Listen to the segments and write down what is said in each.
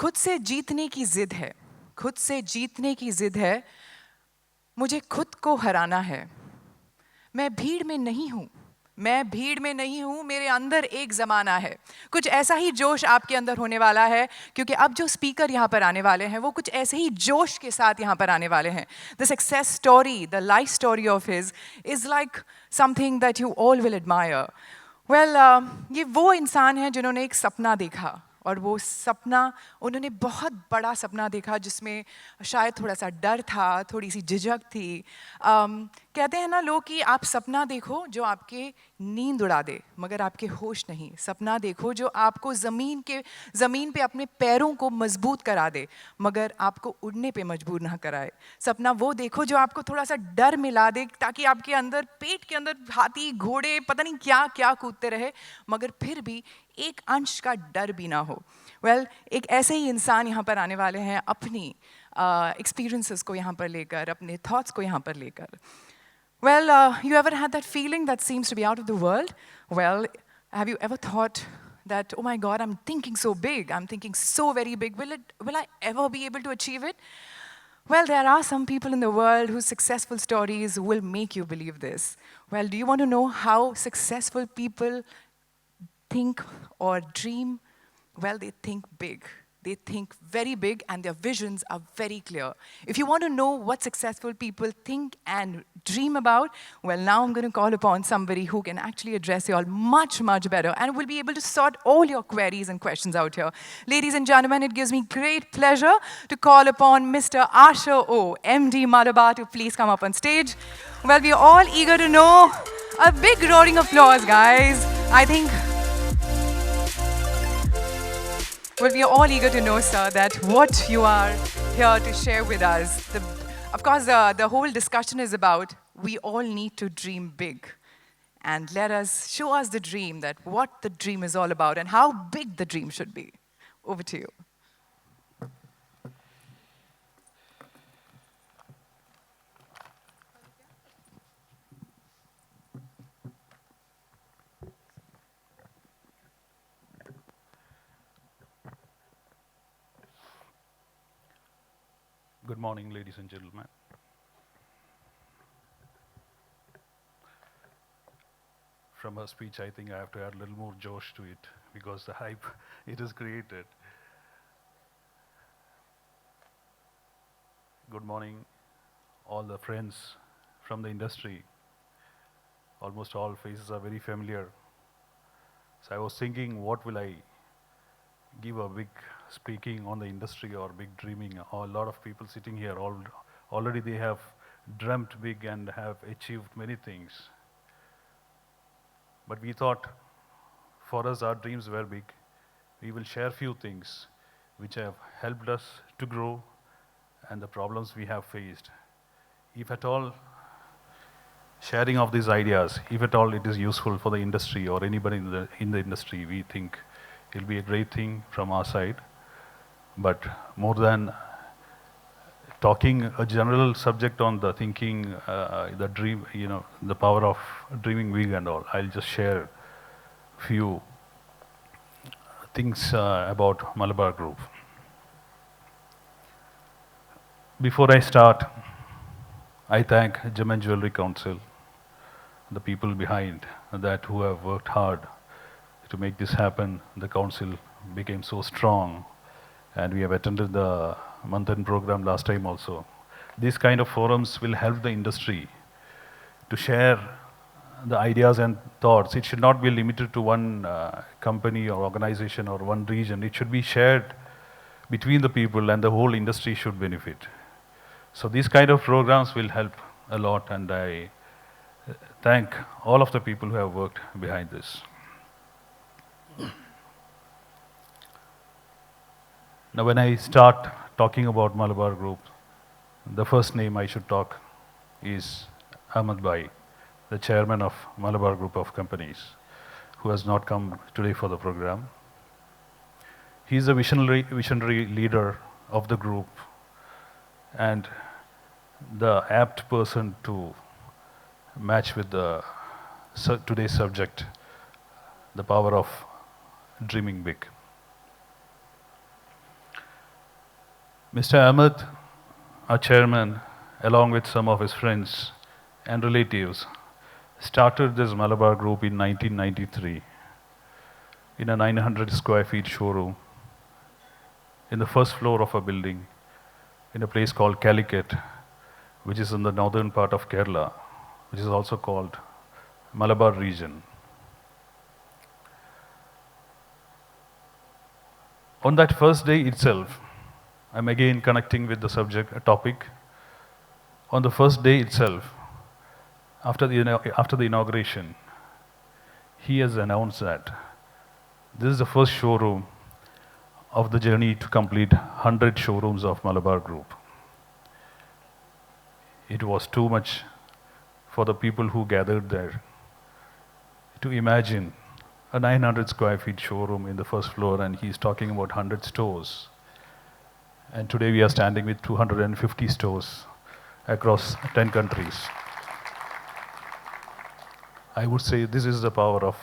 खुद से जीतने की जिद है, खुद से जीतने की जिद है, मुझे खुद को हराना है। मैं भीड़ में नहीं हूँ, मैं भीड़ में नहीं हूँ, मेरे अंदर एक ज़माना है। कुछ ऐसा ही जोश आपके अंदर होने वाला है, क्योंकि अब जो स्पीकर यहाँ पर आने वाले हैं वो कुछ ऐसे ही जोश के साथ यहाँ पर आने वाले हैं। The success story, the life story of his is like something that you all will admire. Well, ये वो इंसान है जिन्होंने एक सपना देखा, और वो सपना, उन्होंने बहुत बड़ा सपना देखा जिसमें शायद थोड़ा सा डर था, थोड़ी सी झिझक थी। कहते हैं ना लोग कि आप सपना देखो जो आपके नींद उड़ा दे, मगर आपके होश नहीं। सपना देखो जो आपको ज़मीन पे अपने पैरों को मजबूत करा दे, मगर आपको उड़ने पे मजबूर ना कराए। सपना वो देखो जो आपको थोड़ा सा डर मिला दे, ताकि आपके अंदर, पेट के अंदर हाथी घोड़े पता नहीं क्या क्या कूदते रहे, मगर फिर भी एक अंश का डर भी ना हो। वेल, एक ऐसे ही इंसान यहाँ पर आने वाले हैं अपनी एक्सपीरियंसेस को यहाँ पर लेकर, अपने थॉट्स को यहाँ पर लेकर। Well, you ever had that feeling that seems to be out of the world? Well, have you ever thought that, oh my God, I'm thinking so big, I'm thinking so very big, will I ever be able to achieve it? Well, there are some people in the world whose successful stories will make you believe this. Well, do you want to know how successful people think or dream? Well, they think big. They think very big, and their visions are very clear. If you want to know what successful people think and dream about, well, now I'm going to call upon somebody who can actually address you all much, much better and will be able to sort all your queries and questions out here. Ladies and gentlemen, it gives me great pleasure to call upon Mr. Asher O, MD Malabar, to please come up on stage. Well, we're all eager to know. A big roaring applause, guys. I think... Well, we are all eager to know, sir, that what you are here to share with us. Of course, the whole discussion is about we all need to dream big. And show us the dream, that what the dream is all about and how big the dream should be. Over to you. Good morning, ladies and gentlemen. From her speech, I think I have to add a little more josh to it because the hype it has created. Good morning, all the friends from the industry. Almost all faces are very familiar. So I was thinking, what will I give a big speaking on the industry or big dreaming? A lot of people sitting here, already they have dreamt big and have achieved many things. But we thought, for us, our dreams were big. We will share few things which have helped us to grow and the problems we have faced. If at all, sharing of these ideas, if at all it is useful for the industry or anybody in the industry, we think it will be a great thing from our side. But more than talking a general subject on the thinking, the dream, the power of dreaming big and all, I'll just share few things about Malabar Group. Before I start, I thank Gem Jewellery Council, the people behind that who have worked hard to make this happen. The council became so strong, and we have attended the Manthan program last time also. These kind of forums will help the industry to share the ideas and thoughts. It should not be limited to one company or organization or one region. It should be shared between the people, and the whole industry should benefit. So these kind of programs will help a lot, and I thank all of the people who have worked behind this. Now, when I start talking about Malabar Group, the first name I should talk is Ahmed Bhai, the chairman of Malabar Group of Companies, who has not come today for the program. He is a visionary leader of the group and the apt person to match with today's subject, the power of dreaming big. Mr. Ahmed, our chairman, along with some of his friends and relatives, started this Malabar Group in 1993 in a 900 square feet showroom in the first floor of a building in a place called Calicut, which is in the northern part of Kerala, which is also called Malabar region. On that first day itself, I'm again connecting with the subject topic. On the first day itself, after the inauguration, he has announced that this is the first showroom of the journey to complete 100 showrooms of Malabar Group. It was too much for the people who gathered there to imagine a 900 square feet showroom in the first floor, and he's talking about 100 stores. And today we are standing with 250 stores across 10 countries. I would say this is the power of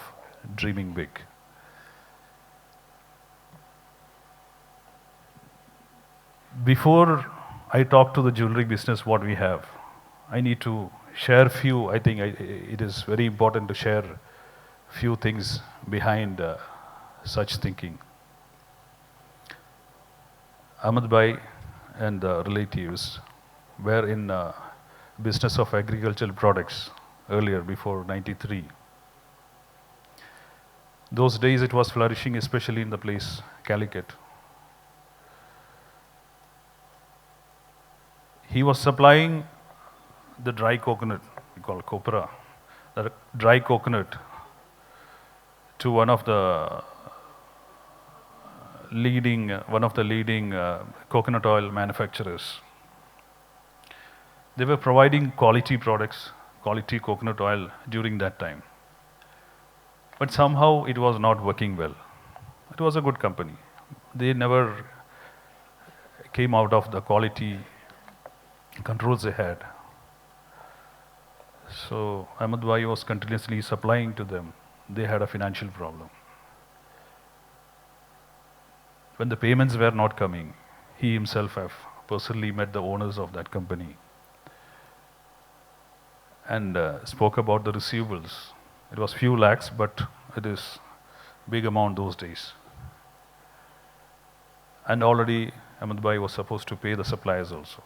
dreaming big. Before I talk to the jewelry business, what we have, I need to share few, it is very important to share few things behind such thinking. Ahmed Bhai and the relatives were in business of agricultural products earlier, before 93. Those days it was flourishing, especially in the place Calicut. He was supplying the dry coconut, we call copra, the dry coconut, to one of the leading coconut oil manufacturers. They were providing quality products, quality coconut oil during that time. But somehow it was not working well. It was a good company. They never came out of the quality controls they had. So Ahmed Bhai was continuously supplying to them. They had a financial problem. When the payments were not coming, he himself have personally met the owners of that company and spoke about the receivables. It was few lakhs, but it is big amount those days. And already Ahmed Bhai was supposed to pay the suppliers also.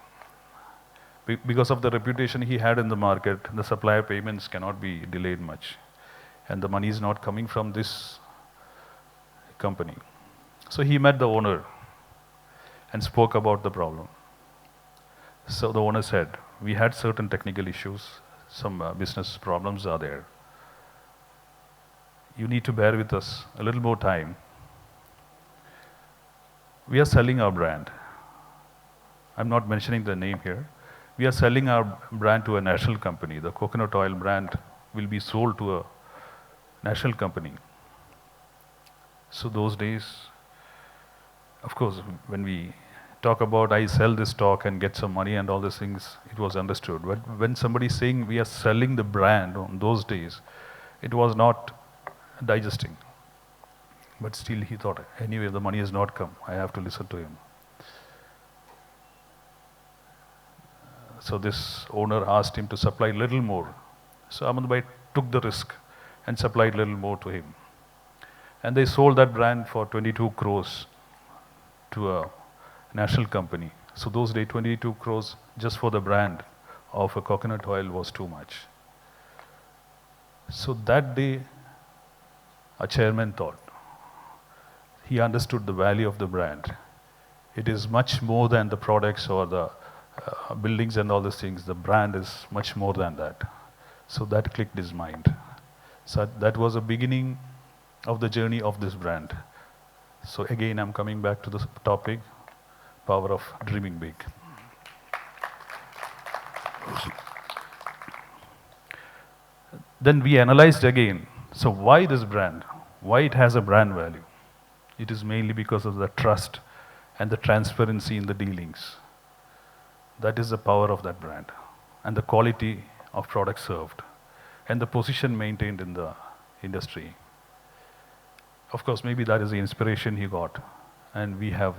Because of the reputation he had in the market, the supplier payments cannot be delayed much. And the money is not coming from this company. So he met the owner and spoke about the problem. So the owner said, we had certain technical issues, some business problems are there. You need to bear with us a little more time. We are selling our brand. I'm not mentioning the name here. We are selling our brand to a national company. The coconut oil brand will be sold to a national company. So those days, of course, when we talk about I sell this stock and get some money and all these things, it was understood. But when somebody is saying we are selling the brand on those days, it was not digesting. But still he thought, anyway, the money has not come. I have to listen to him. So this owner asked him to supply a little more. So Ahmed Bhai took the risk and supplied a little more to him. And they sold that brand for 22 crores to a national company. So those days, 22 crores just for the brand of a coconut oil was too much. So that day, a chairman thought, he understood the value of the brand. It is much more than the products or the buildings and all these things. The brand is much more than that. So that clicked his mind. So that was the beginning of the journey of this brand. So again, I'm coming back to the topic, power of dreaming big. Then we analyzed again, so why this brand? Why it has a brand value? It is mainly because of the trust and the transparency in the dealings. That is the power of that brand, and the quality of product served, and the position maintained in the industry. Of course, maybe that is the inspiration he got, and we have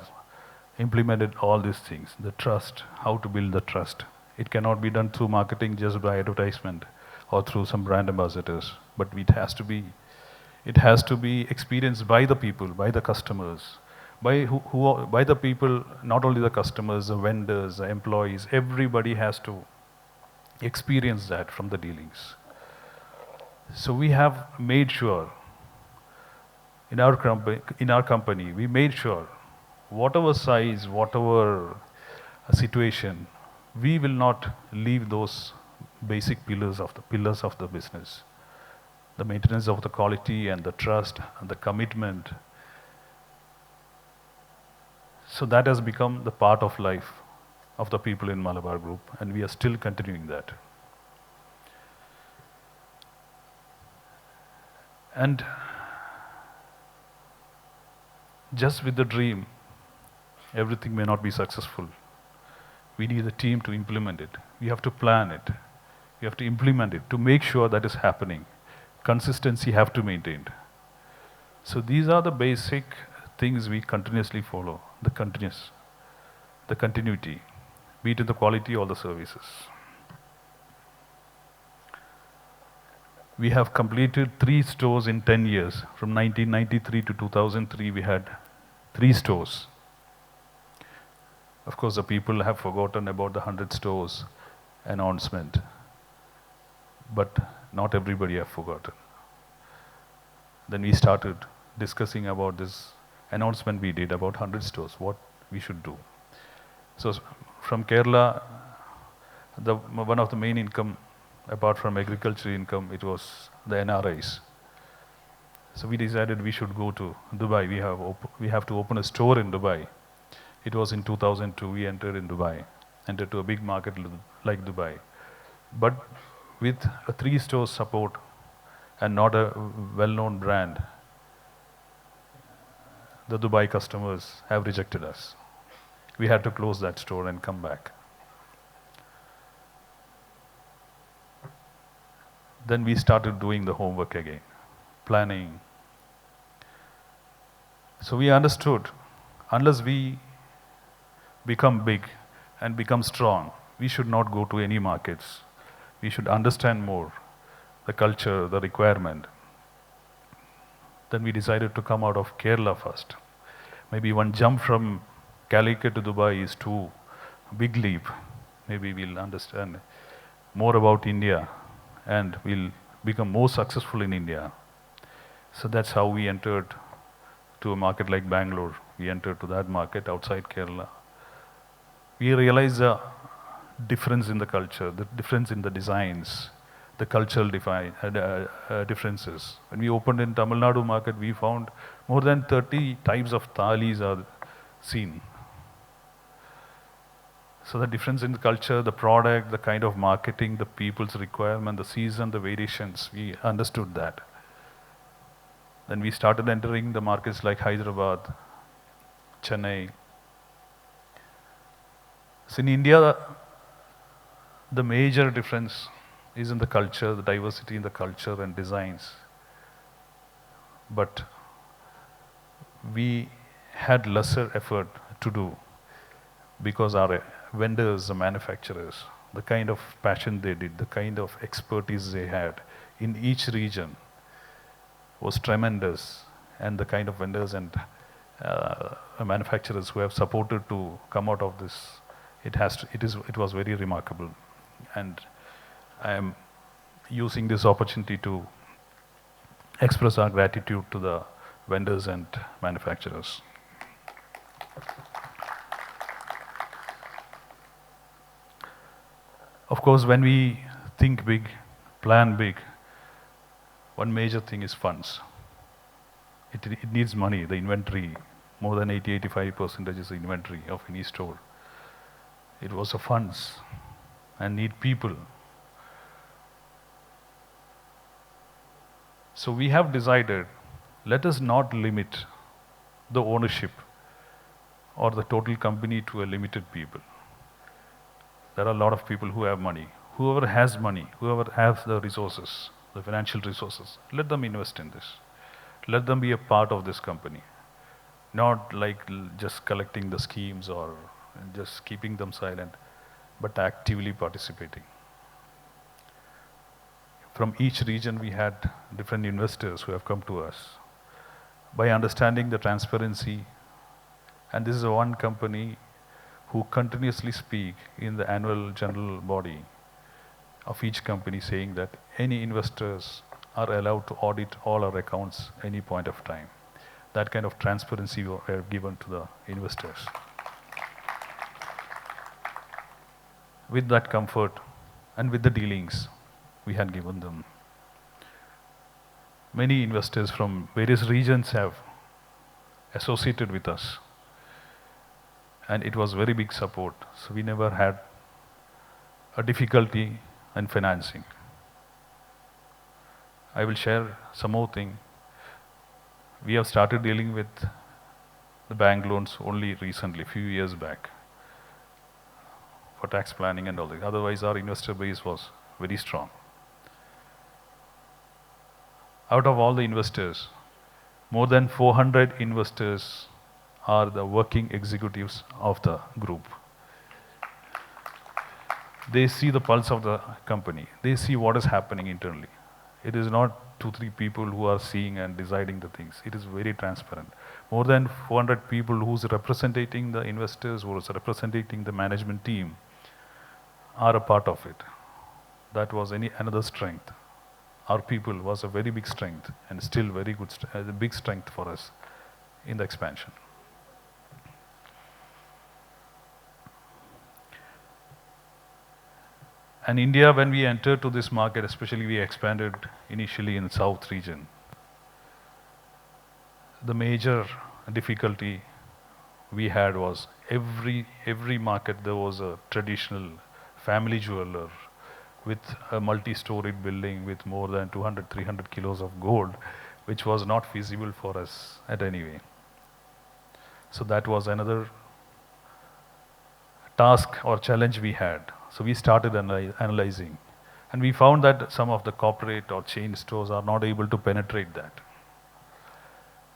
implemented all these things. The trust, how to build the trust. It cannot be done through marketing just by advertisement or through some brand ambassadors, but it has to be experienced by the people, by the customers, by the people, not only the customers, the vendors, the employees, everybody has to experience that from the dealings. So we have made sure in our company, we made sure whatever size, whatever situation, we will not leave those basic pillars of the business. The maintenance of the quality and the trust and the commitment. So that has become the part of life of the people in Malabar Group, and we are still continuing that. And just with the dream, everything may not be successful. We need a team to implement it. We have to plan it. We have to implement it to make sure that is happening. Consistency have to be maintained. So these are the basic things we continuously follow, the continuity, be it in the quality or the services. We have completed 3 stores in 10 years. From 1993 to 2003, we had 3 stores. Of course, the people have forgotten about the 100 stores announcement, but not everybody have forgotten. Then we started discussing about this announcement we did about 100 stores, what we should do. So from Kerala, one of the main income, apart from agriculture income, it was the NRIs. So we decided we should go to Dubai. We have to open a store in Dubai. It was in 2002, we entered in Dubai, entered to a big market like Dubai. But with a 3 store support and not a well-known brand, the Dubai customers have rejected us. We had to close that store and come back. Then we started doing the homework again, planning. So we understood, unless we become big and become strong, we should not go to any markets. We should understand more the culture, the requirement. Then we decided to come out of Kerala first. Maybe one jump from Calicut to Dubai is too big leap. Maybe we'll understand more about India and we'll become more successful in India. So that's how we entered to a market like Bangalore. We entered to that market outside Kerala. We realized the difference in the culture, the difference in the designs, the cultural differences. When we opened in Tamil Nadu market, we found more than 30 types of thalis are seen. So the difference in the culture, the product, the kind of marketing, the people's requirement, the season, the variations, we understood that. Then we started entering the markets like Hyderabad, Chennai. So in India, the major difference is in the culture, the diversity in the culture and designs. But we had lesser effort to do because our vendors, the manufacturers, the kind of passion they did, the kind of expertise they had in each region was tremendous, and the kind of vendors and manufacturers who have supported to come out of this, it was very remarkable. And I am using this opportunity to express our gratitude to the vendors and manufacturers. Of course, when we think big, plan big, one major thing is funds. It needs money, the inventory, more than 80-85% is the inventory of any store. It was the funds and need people. So we have decided, let us not limit the ownership or the total company to a limited people. There are a lot of people who have money. Whoever has money, whoever has the resources, the financial resources, let them invest in this. Let them be a part of this company. not like just collecting the schemes or just keeping them silent, but actively participating. From each region, we had different investors who have come to us. By understanding the transparency, and this is one company who continuously speak in the annual general body of each company saying that any investors are allowed to audit all our accounts any point of time. That kind of transparency were given to the investors. With that comfort and with the dealings we had given them, many investors from various regions have associated with us, and it was very big support. So we never had a difficulty in financing. I will share some more thing. We have started dealing with the bank loans only recently, few years back, for tax planning and all that. Otherwise, our investor base was very strong. Out of all the investors, more than 400 investors are the working executives of the group. They see the pulse of the company. They see what is happening internally. It is not 2-3 people who are seeing and deciding the things. It is very transparent. More than 400 people who's representing the investors, who's representing the management team, are a part of it. That was another strength. Our people was a very big strength, and still very good, a big strength for us in the expansion. And India, when we entered to this market, especially we expanded initially in South region. The major difficulty we had was every market there was a traditional family jeweler with a multi-storied building with more than 200-300 kilos of gold, which was not feasible for us at any way. So that was another task or challenge we had. So we started analyzing, and we found that some of the corporate or chain stores are not able to penetrate that.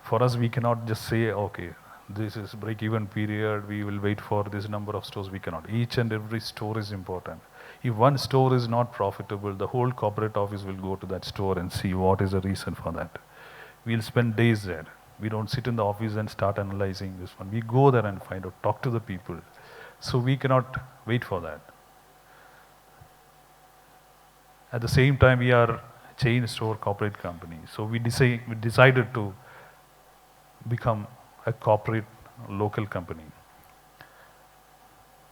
For us, we cannot just say, okay, this is break-even period, we will wait for this number of stores. We cannot. Each and every store is important. If one store is not profitable, the whole corporate office will go to that store and see what is the reason for that. We'll spend days there. We don't sit in the office and start analyzing this one. We go there and find out, talk to the people. So we cannot wait for that. At the same time, we are a chain store corporate company. So we decided to become a corporate local company.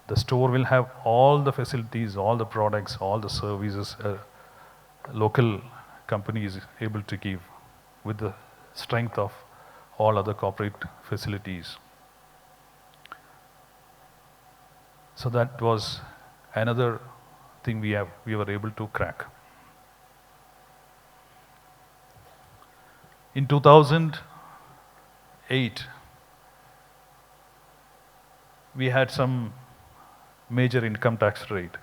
The store will have all the facilities, all the products, all the services a local company is able to give with the strength of all other corporate facilities. So that was another thing we were able to crack. In 2008, we had some major income tax rate.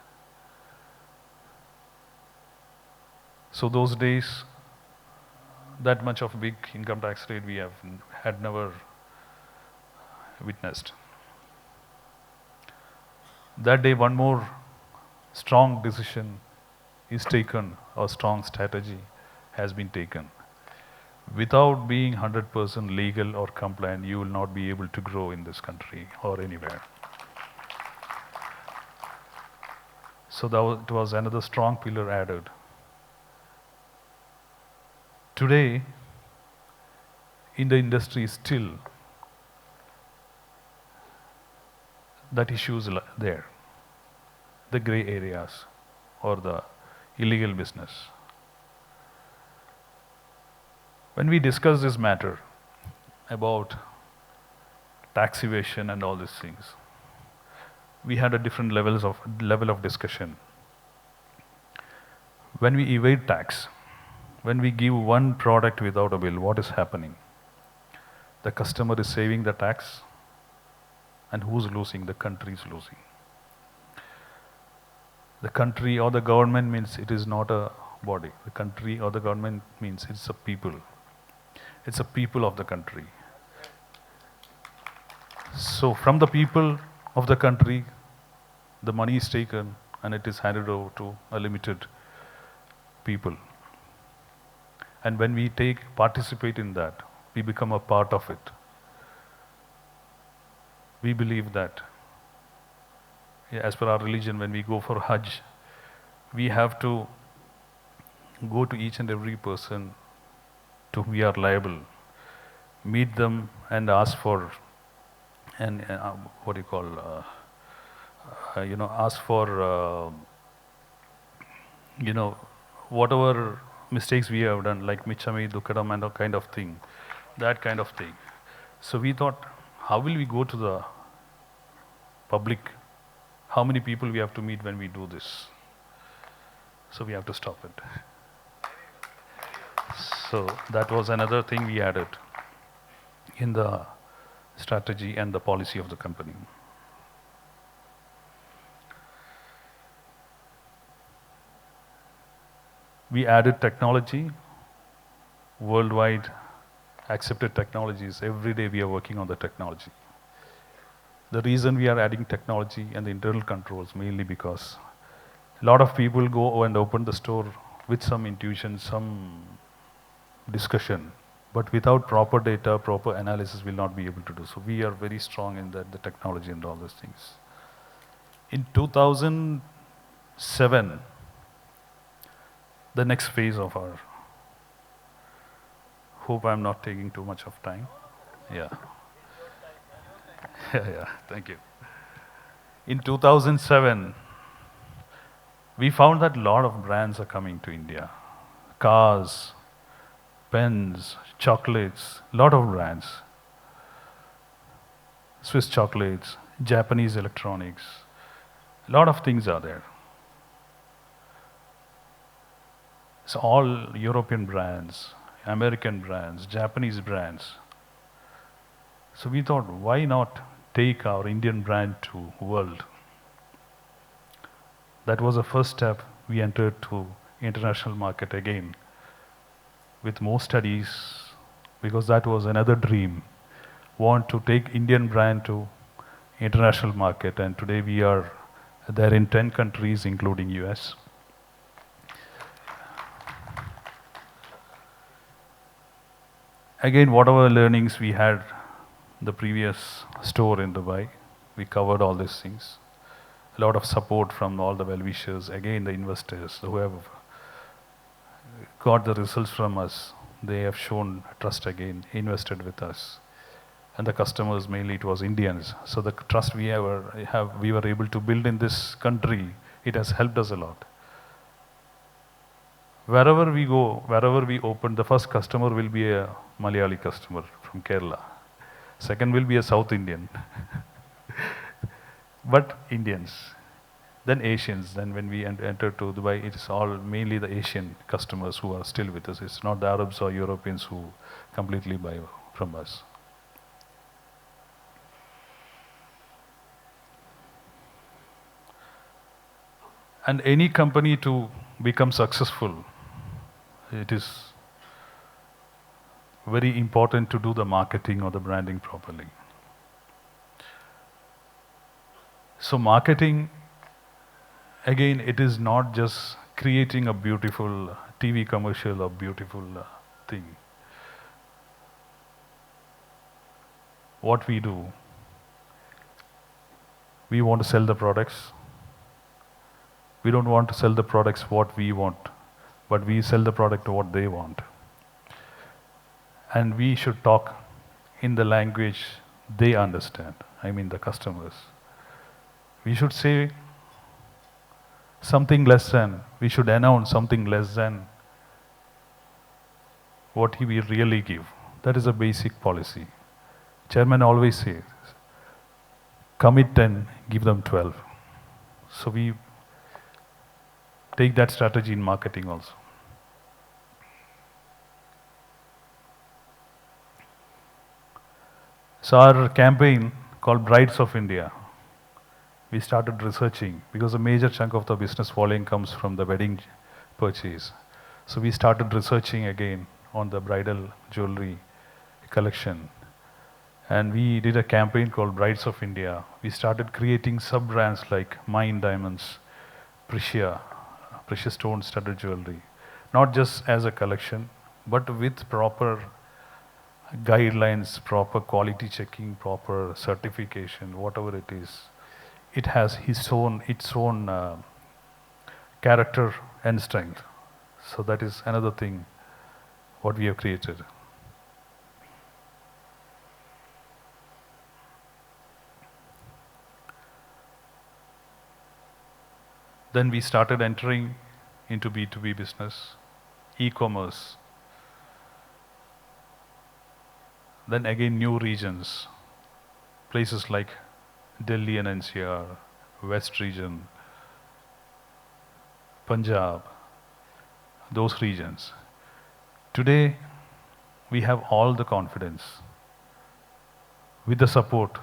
So those days, that much of big income tax rate we had never witnessed. That day, one more strong decision is taken, or strong strategy has been taken. Without being 100% legal or compliant, you will not be able to grow in this country or anywhere. So that was another strong pillar added. Today, in the industry still, that issue is there. The gray areas or the illegal business. When we discuss this matter about tax evasion and all these things, we had a different level of discussion. When we evade tax, when we give one product without a bill, what is happening? The customer is saving the tax, and who's losing? The country is losing. The country or the government means it is not a body. The country or the government means it's a people. It's a people of the country. So from the people of the country, the money is taken and it is handed over to a limited people. And when we participate in that, we become a part of it. We believe that, as per our religion, when we go for Hajj, we have to go to each and every person to whom we are liable, meet them and ask for, and what do you call, ask for, whatever mistakes we have done, like Michami, Dukkadam and a kind of thing, that kind of thing. So we thought, how will we go to the public? How many people we have to meet when we do this? So we have to stop it. So that was another thing we added in the strategy and the policy of the company. We added technology, worldwide accepted technologies. Every day we are working on the technology. The reason we are adding technology and the internal controls mainly because a lot of people go and open the store with some intuition, some discussion, but without proper data, proper analysis will not be able to do. So we are very strong in that, the technology and all those things. In 2007, the next phase of our, hope I'm not taking too much of time. Yeah. Yeah, thank you. In 2007, we found that a lot of brands are coming to India. Cars, pens, chocolates, lot of brands. Swiss chocolates, Japanese electronics, a lot of things are there. So all European brands, American brands, Japanese brands. So we thought, why not take our Indian brand to world? That was the first step. We entered to international market again with more studies, because that was another dream. Want to take Indian brand to international market, and today we are there in 10 countries, including US. Again, whatever learnings we had the previous store in Dubai, we covered all these things. A lot of support from all the well-wishers, again the investors who have got the results from us. They have shown trust again, invested with us. And the customers, mainly it was Indians. So the trust we were able to build in this country, it has helped us a lot. Wherever we go, wherever we open, the first customer will be a Malayali customer from Kerala. Second will be a South Indian. But Indians. Then Asians. Then when we enter to Dubai, it's all mainly the Asian customers who are still with us. It's not the Arabs or Europeans who completely buy from us. And any company to become successful, it is very important to do the marketing or the branding properly. So marketing, again, it is not just creating a beautiful TV commercial or beautiful thing. What we do, we want to sell the products. We don't want to sell the products what we want, but we sell the product what they want. And we should talk in the language they understand, I mean the customers. We should say something less than, we should announce something less than what we really give. That is a basic policy. Chairman always says, commit 10, give them 12. So we take that strategy in marketing also. So our campaign called Brides of India, we started researching because a major chunk of the business volume comes from the wedding purchase. So we started researching again on the bridal jewelry collection. And we did a campaign called Brides of India. We started creating sub-brands like Mine Diamonds, precious stone studded jewelry. Not just as a collection, but with proper guidelines, proper quality checking, proper certification, whatever it is. It has its own character and strength. So that is another thing what we have created. Then we started entering into B2B business, e-commerce. Then again new regions, places like Delhi and NCR, West region, Punjab, those regions. Today, we have all the confidence with the support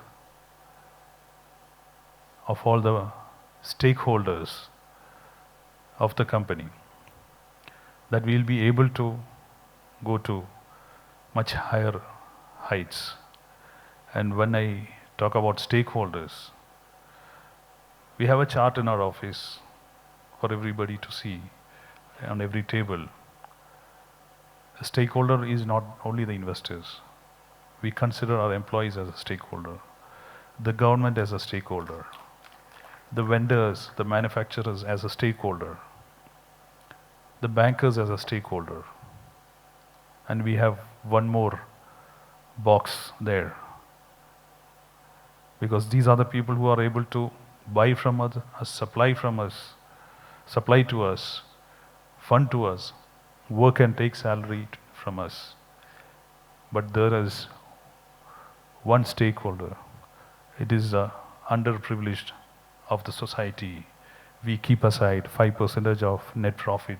of all the stakeholders of the company that we'll be able to go to much higher heights. And when I talk about stakeholders, we have a chart in our office for everybody to see on every table. A stakeholder is not only the investors. We consider our employees as a stakeholder, the government as a stakeholder, the vendors, the manufacturers as a stakeholder, the bankers as a stakeholder. And we have one more box there, because these are the people who are able to buy from us, supply to us, fund to us, work and take salary from us. But there is one stakeholder. It is the underprivileged of the society. We keep aside 5% of net profit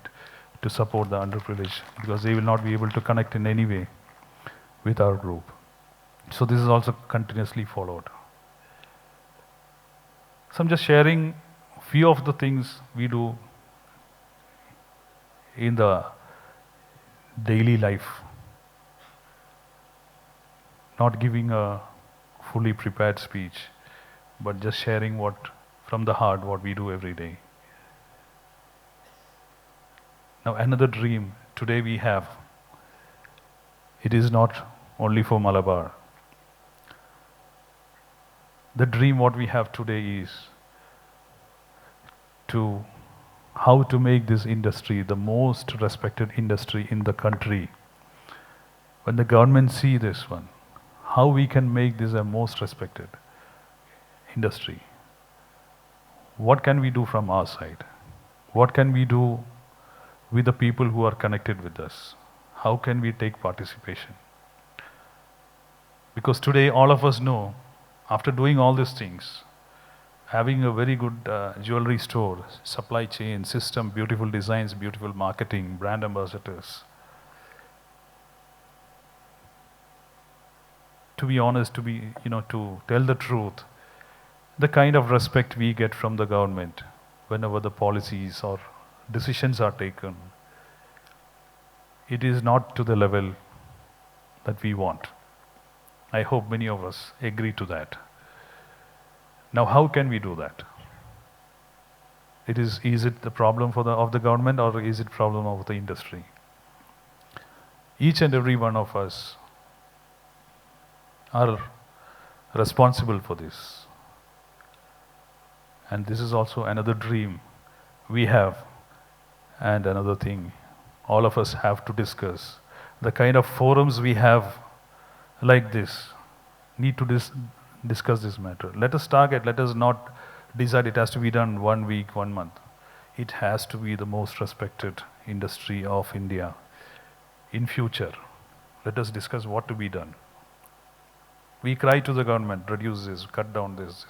to support the underprivileged, because they will not be able to connect in any way with our group. So this is also continuously followed. So I'm just sharing few of the things we do in the daily life, not giving a fully prepared speech, but just sharing what from the heart, what we do every day. Now another dream today we have, it is not only for Malabar. The dream what we have today is how to make this industry the most respected industry in the country. When the government see this one, how we can make this a most respected industry. What can we do from our side? What can we do with the people who are connected with us? How can we take participation? Because today all of us know, after doing all these things, having a very good jewelry store, supply chain, system, beautiful designs, beautiful marketing, brand ambassadors. To be honest, to tell the truth, the kind of respect we get from the government whenever the policies or decisions are taken, it is not to the level that we want. I hope many of us agree to that. Now, how can we do that? Is it the problem of the government, or is it problem of the industry? Each and every one of us are responsible for this. And this is also another dream we have, and another thing all of us have to discuss. The kind of forums we have like this need to discuss this matter. Let us not decide it has to be done 1 week, 1 month. It has to be the most respected industry of India. In future, let us discuss what to be done. We cry to the government, reduce this, cut down this.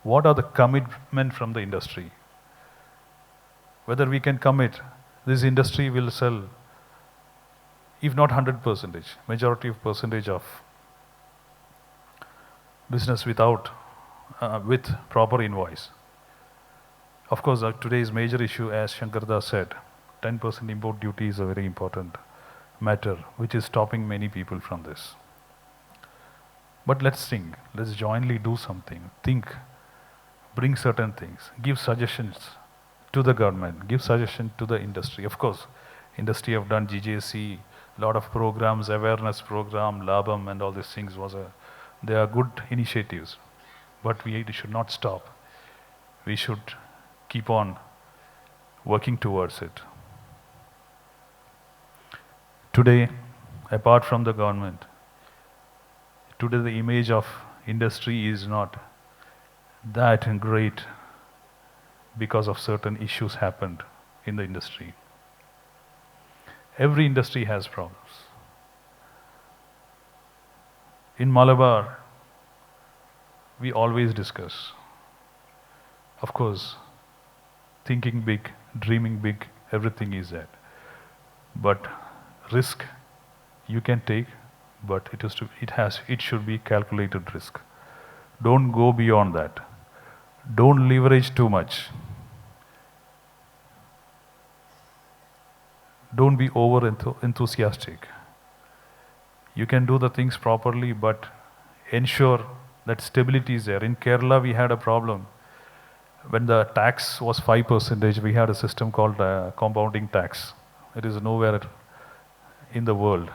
What are the commitment from the industry? Whether we can commit, this industry will sell, if not 100%, majority of percentage of business with proper invoice. Of course, today's major issue, as Shankarda said, 10% import duty is a very important matter, which is stopping many people from this. But let's think, let's jointly do something, think, bring certain things, give suggestions to the government, give suggestions to the industry. Of course, industry have done GJC, lot of programs, awareness program, Labam and all these things they are good initiatives. But we should not stop. We should keep on working towards it. Today, apart from the government, today the image of industry is not that great because of certain issues happened in the industry. Every industry has problems. In Malabar, we always discuss, of course, thinking big, dreaming big, everything is that. But risk you can take, but it should be calculated risk. Don't go beyond that. Don't leverage too much. Don't be over enthusiastic. You can do the things properly, but ensure that stability is there. In Kerala, we had a problem. When the tax was 5%, we had a system called compounding tax. It is nowhere in the world.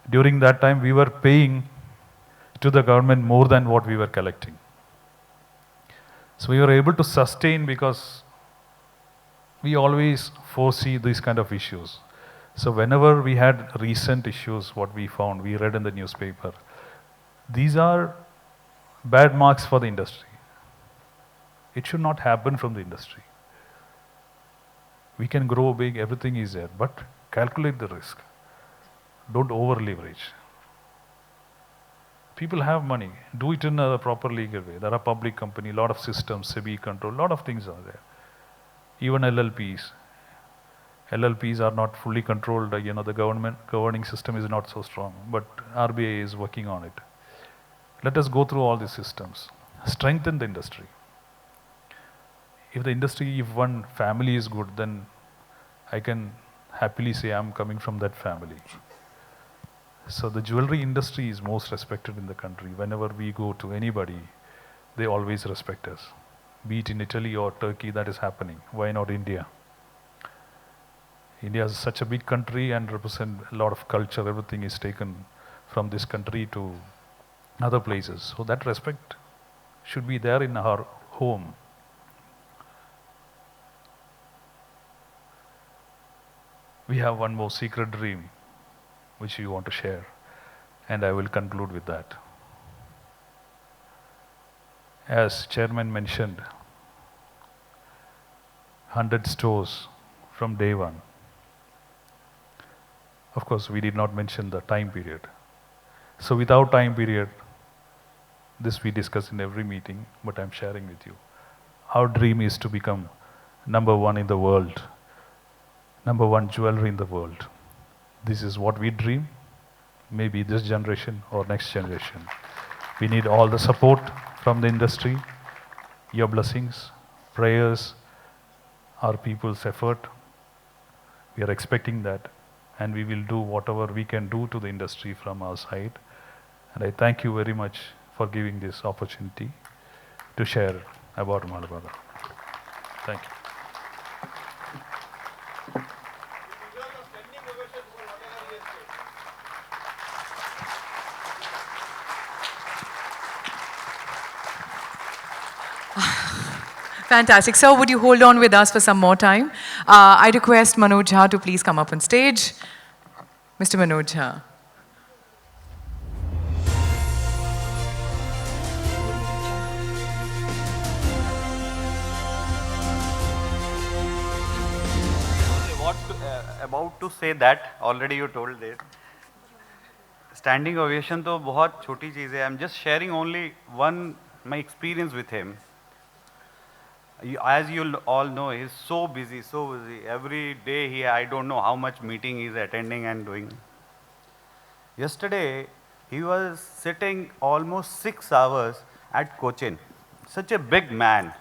During that time, we were paying to the government more than what we were collecting. So we were able to sustain because we always foresee these kind of issues. So whenever we had recent issues, what we found, we read in the newspaper, these are bad marks for the industry. It should not happen from the industry. We can grow big, everything is there, but calculate the risk. Don't over leverage. People have money, do it in a proper legal way. There are public company, lot of systems, SEBI control, lot of things are there. Even LLPs. LLPs are not fully controlled, the government governing system is not so strong, but RBI is working on it. Let us go through all these systems. Strengthen the industry. If the industry, if one family is good, then I can happily say I'm coming from that family. So the jewelry industry is most respected in the country. Whenever we go to anybody, they always respect us. Be it in Italy or Turkey, that is happening. Why not India? India is such a big country and represent a lot of culture. Everything is taken from this country to other places. So that respect should be there in our home. We have one more secret dream which you want to share, and I will conclude with that. As chairman mentioned, 100 stores from day one. Of course, we did not mention the time period. So without time period, this we discuss in every meeting, but I'm sharing with you. Our dream is to become #1 in the world, #1 jewelry in the world. This is what we dream, maybe this generation or next generation. We need all the support from the industry, your blessings, prayers, our people's effort. We are expecting that, and we will do whatever we can do to the industry from our side. And I thank you very much for giving this opportunity to share about Malabar. Thank you. Fantastic. Sir, would you hold on with us for some more time? I request Manoj Jha to please come up on stage. Mr. Manoj Jha. About to say that, already you told this. Standing ovation तो बहुत छोटी चीज़ है. I'm just sharing only my experience with him. As you all know, he's so busy. Every day I don't know how much meeting he's attending and doing. Yesterday, he was sitting almost 6 hours at Cochin. Such a big man.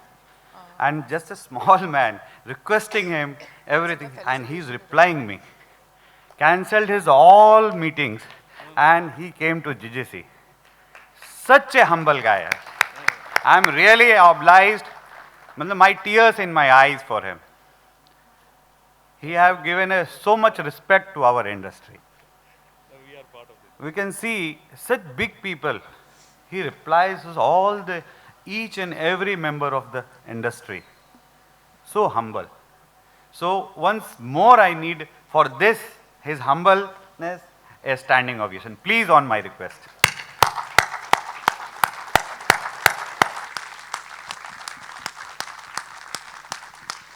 And just a small man, requesting him everything, and he's replying me. Cancelled his all meetings, and he came to GJC. such a humble guy. I'm really obliged. My tears in my eyes for him. He have given us so much respect to our industry. We can see such big people. He replies to each and every member of the industry. So humble. So once more I need for this, his humbleness, a standing ovation. Please on my request.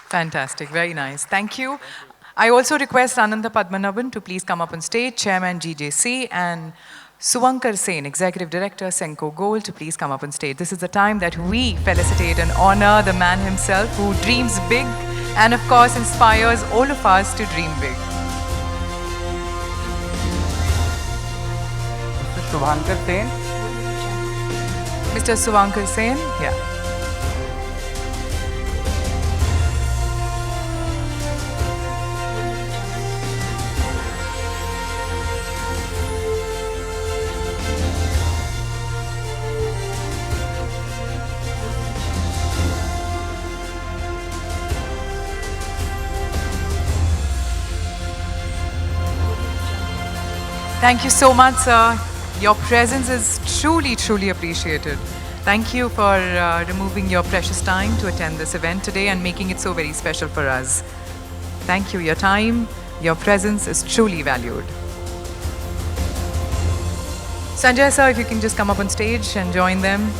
Fantastic, very nice. Thank you. I also request Ananda Padmanabhan to please come up on stage, Chairman GJC, and Suvankar Sen, Executive Director, Senco Gold, to please come up on stage. This is the time that we felicitate and honor the man himself who dreams big and of course inspires all of us to dream big. Mr. Suvankar Sen. Mr. Suvankar Sen, yeah. Thank you so much, sir. Your presence is truly, truly appreciated. Thank you for removing your precious time to attend this event today and making it so very special for us. Thank you. Your time, your presence is truly valued. Sanjay, sir, if you can just come up on stage and join them.